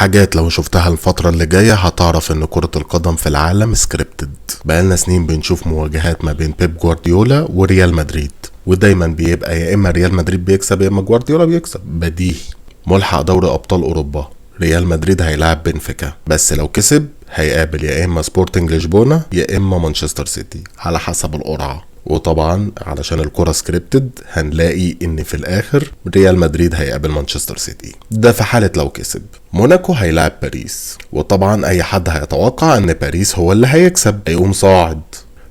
حاجات لو شفتها الفترة اللي جاية هتعرف ان كرة القدم في العالم سكريبتد. بقالنا سنين بنشوف مواجهات ما بين بيب جوارديولا وريال مدريد، ودايما بيبقى يا اما ريال مدريد بيكسب يا اما جوارديولا بيكسب. بديهي. ملحق دوري ابطال اوروبا، ريال مدريد هيلاعب بنفيكا، بس لو كسب هيقابل يا اما سبورتنج لشبونة يا اما مانشستر سيتي على حسب القرعة. وطبعا علشان الكرة سكريبتد هنلاقي ان في الاخر ريال مدريد هيقابل مانشستر سيتي، ده في حالة لو كسب. موناكو هيلاعب باريس، وطبعا اي حد هيتوقع ان باريس هو اللي هيكسب، هيقوم صاعد.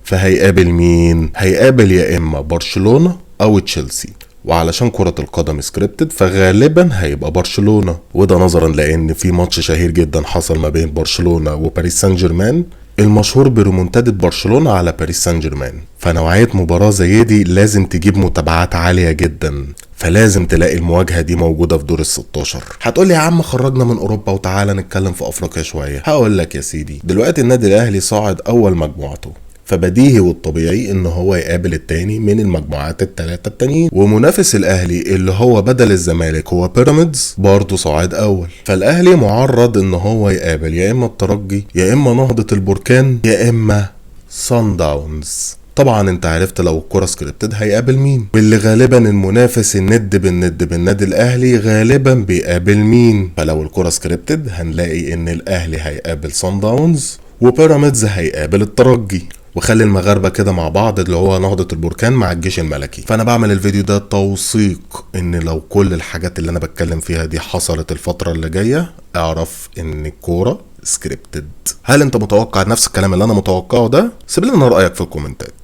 فهيقابل مين؟ هيقابل يا اما برشلونة او تشيلسي. وعلشان كرة القدم سكريبتد فغالبا هيبقى برشلونة، وده نظرا لان في ماتش شهير جدا حصل ما بين برشلونة وباريس سان جيرمان، المشهور بريمونتادة برشلونة على باريس سان جيرمان. فنوعية مباراة زي دي لازم تجيب متابعات عالية جدا، فلازم تلاقي المواجهة دي موجودة في دور ال16. هتقولي يا عم خرجنا من اوروبا وتعالى نتكلم في افريقيا شوية. هقول لك يا سيدي، دلوقتي النادي الاهلي صاعد اول مجموعته، فبديهي والطبيعي ان هو يقابل التاني من المجموعات التلاتة التانيين، ومنافس الاهلي اللي هو بدل الزمالك هو بيراميدز برضه صاعد اول. فالاهلي معرض ان هو يقابل يا اما الترجي يا اما نهضة البركان يا اما صن داونز. طبعا انت عرفت لو الكرة سكريبتد هيقابل مين، واللي غالبا المنافس الند بالند بالنادي الاهلي غالبا بيقابل مين. فلو الكرة سكريبتد هنلاقي ان الاهلي هيقابل صن داونز وبيراميدز هيقابل الترجي. وخلي المغاربة كده مع بعض اللي هو نهضة البركان مع الجيش الملكي. فانا بعمل الفيديو ده توثيق ان لو كل الحاجات اللي انا بتكلم فيها دي حصلت الفترة اللي جاية، اعرف ان الكورة سكريبتد. هل انت متوقع نفس الكلام اللي انا متوقعه ده؟ سيب لنا رأيك في الكومنتات.